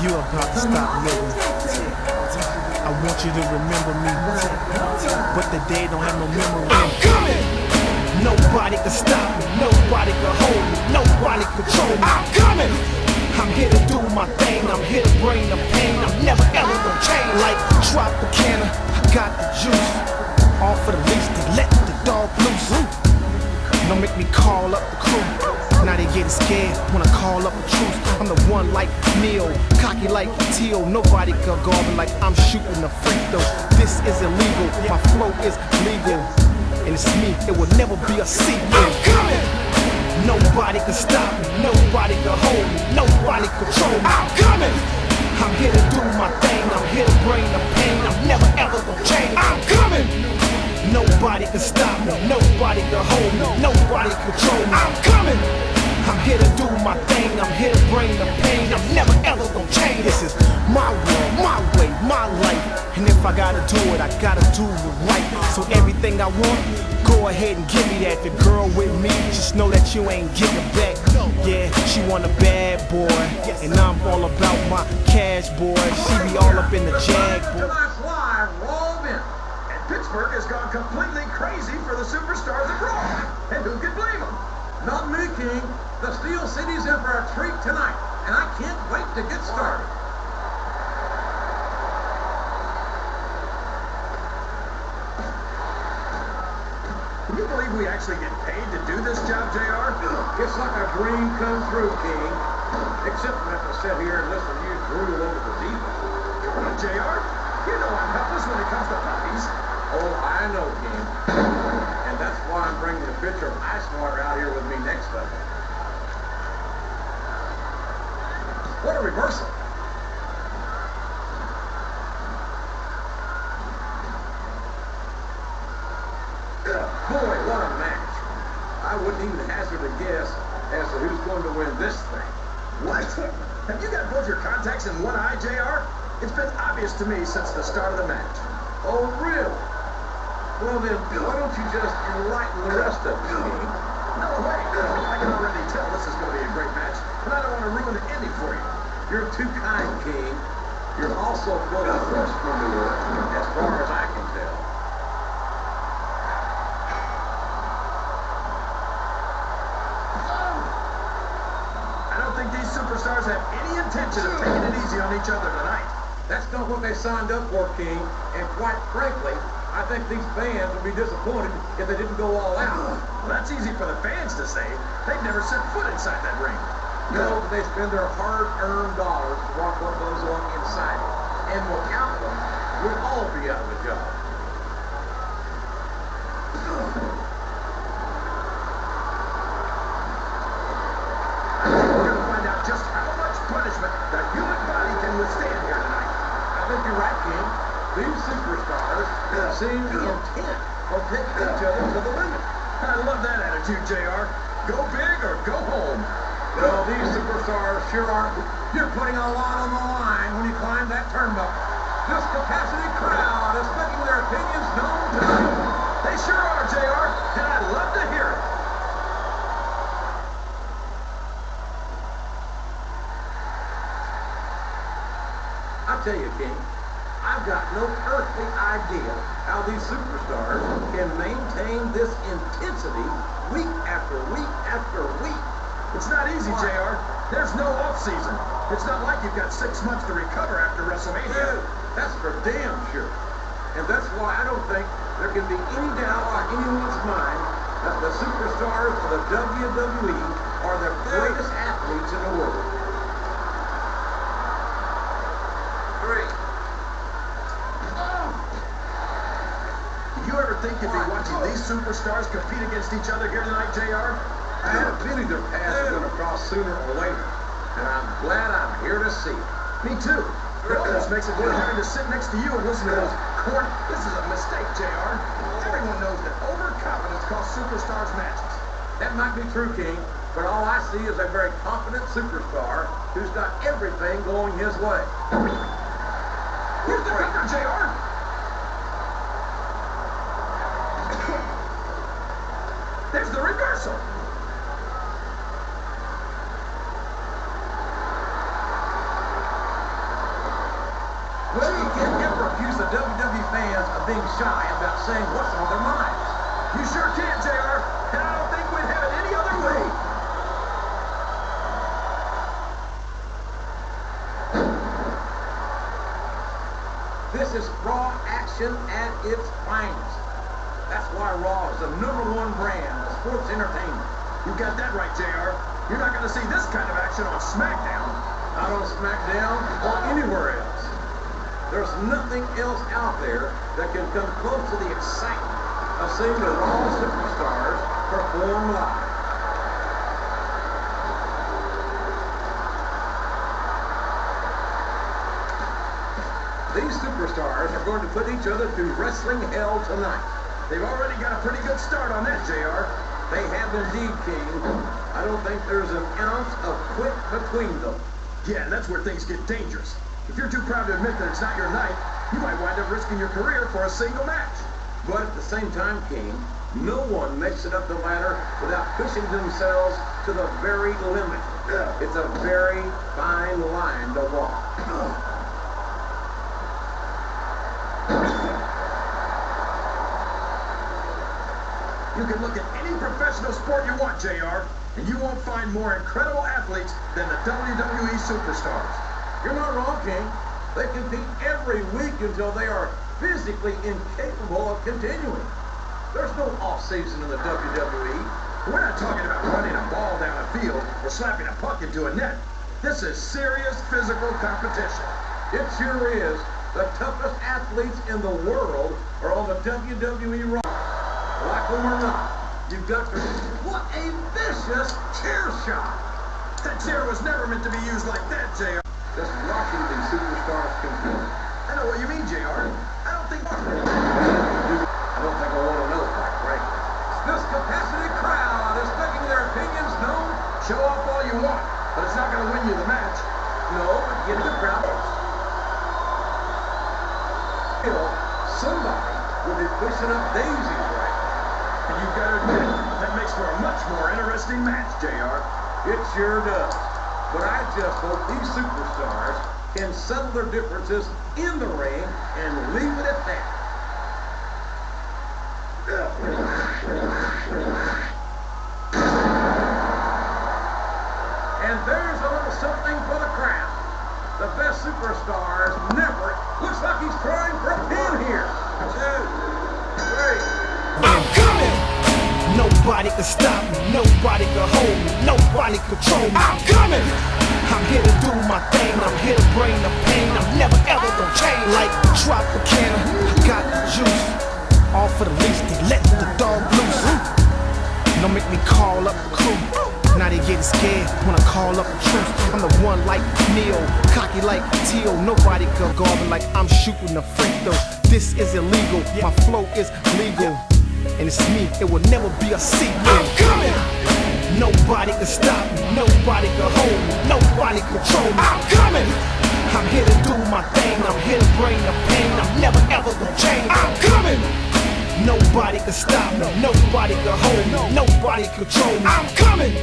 You're about to stop living. I want you to remember me, but the day don't have no memory. I'm coming! Nobody can stop me, nobody can hold me, nobody control me. I'm coming! I'm here to do my thing, I'm here to bring the pain. I'm never ever gonna change. Like Tropicana, I got the juice. All for the least to let the dog loose. Don't make me call up the crew. Now they getting scared when I call up a truce. I'm the one like Neil, cocky like Teal. Nobody can guard me like I'm shooting a free throw. This is illegal, my flow is legal. And it's me, it will never be a secret. I'm coming! Nobody can stop me, nobody can hold me, nobody control me. I'm coming! I'm here to do my thing, I'm here to bring the pain. I'm never ever gonna change. I'm coming! Nobody can stop me, nobody can hold me, nobody control me. I'm coming! I'm here to do my thing, I'm here to bring the pain. I'm never ever gonna change. This is my world, my way, my life. And if I gotta do it, I gotta do it right. So everything I want, go ahead and give me that. The girl with me, just know that you ain't getting it back. Yeah, she want a bad boy, and I'm all about my cash, boy. She be all up in the jag, boy. Tonight's live raw event, and Pittsburgh has gone completely crazy for the superstars of Raw. And who can blame them? Not me, King. The Steel City's in for a treat tonight, and I can't wait to get started. Can you believe we actually get paid to do this job, JR? It's like a dream come true, King. Except I have to sit here and listen to you drool over the diva. Come on, JR. You know I'm helpless when it comes to puppies. Oh, I know, King. And that's why I'm bringing the pitcher of ice water out here with me next time. What a reversal. Boy, what a match. I wouldn't even hazard a guess as to who's going to win this thing. What? Have you got both your contacts in one eye, JR? It's been obvious to me since the start of the match. Oh, really? Well, then, why don't you just enlighten the rest of us, King? No way. I can already tell this is going to be a great match, and I don't want to ruin the ending for you. You're too kind, King. You're also full of fresh manure, as far as I can tell. I don't think these superstars have any intention of taking it easy on each other tonight. That's not what they signed up for, King. And quite frankly, I think these fans would be disappointed if they didn't go all out. Well, that's easy for the fans to say. They've never set foot inside that ring. No, they spend their hard-earned dollars to watch what goes on inside it. And without them, we'd all be out of a job. I think we're going to find out just how much punishment the human body can withstand here tonight. I think you're right, King. These superstars seem intent on taking each other to the limit. I love that attitude, JR. Go big or go home. Well, these superstars sure aren't. You're putting a lot on the line when you climb that turnbuckle. This capacity crowd is making their opinions known tonight. They sure are, JR, and I love to hear it. I tell you, King, I've got no earthly idea how these superstars can maintain this intensity week after week after week. It's not easy, JR. There's no off-season. It's not like you've got 6 months to recover after WrestleMania. Dude, that's for damn sure. And that's why I don't think there can be any doubt on anyone's mind that the superstars of the WWE are the greatest athletes in the world. Do you ever think you'd be watching these superstars compete against each other here tonight, JR? I had a feeling their paths were going to cross sooner or later, and I'm glad I'm here to see it. Me too. It almost makes it worth having to sit next to you and listen to those corn. This is a mistake, JR. Everyone knows that overconfidence costs superstars matches. That might be true, King, but all I see is a very confident superstar who's got everything going his way. Here's the cover, JR. There's the reversal. being shy about saying what's on their minds. You sure can, JR, and I don't think we'd have it any other way. This is Raw action at its finest. That's why Raw is the #1 brand of sports entertainment. You got that right, JR. You're not going to see this kind of action on SmackDown. Not on SmackDown or anywhere else. There's nothing else out there that can come close to the excitement of seeing the Raw superstars perform live. These superstars are going to put each other through wrestling hell tonight. They've already got a pretty good start on that, JR. They have indeed, King. I don't think there's an ounce of quit between them. Yeah, and that's where things get dangerous. If you're too proud to admit that it's not your night, you might wind up risking your career for a single match. But at the same time, King, no one makes it up the ladder without pushing themselves to the very limit. It's a very fine line to walk. You can look at any professional sport you want, JR, and you won't find more incredible athletes than the WWE superstars. You're not wrong, King. They compete every week until they are physically incapable of continuing. There's no off-season in the WWE. We're not talking about running a ball down a field or slapping a puck into a net. This is serious physical competition. It sure is. The toughest athletes in the world are on the WWE roster. Like them or not, you've got to... What a vicious chair shot! That chair was never meant to be used like that, JR. Just watching these superstars compete. I know what you mean, JR. I don't think I want to know, quite frankly. This capacity crowd is making their opinions known. Show off all you want, but it's not going to win you the match. No, but give the crowd. Somebody will be pushing up daisies right. And you've got to admit, that makes for a much more interesting match, JR. It sure does. But I just hope these superstars can settle their differences in the ring and leave it at that. And there's a little something for the crowd. The best superstars never. Looks like he's trying for a pin here. 2, 3. I'm coming! Nobody can stop me, nobody can hold me, nobody control me. I'm coming! I'm here to do my thing, I'm here to bring the pain. I'm never ever gonna change. Like Tropicana, I got the juice. All for the least, they let the dog loose. Don't make me call up the crew. Now they getting scared when I call up the truth. I'm the one like Neo, cocky like Teo. Nobody can guard me like I'm shooting a free throw. This is illegal, my flow is legal. And it's me, it will never be a secret. I'm coming! Nobody can stop me, nobody can hold me, nobody control me. I'm coming! I'm here to do my thing, I'm here to bring the pain. I'm never ever gonna change. I'm coming! Nobody can stop me, nobody can hold me, nobody control me. I'm coming!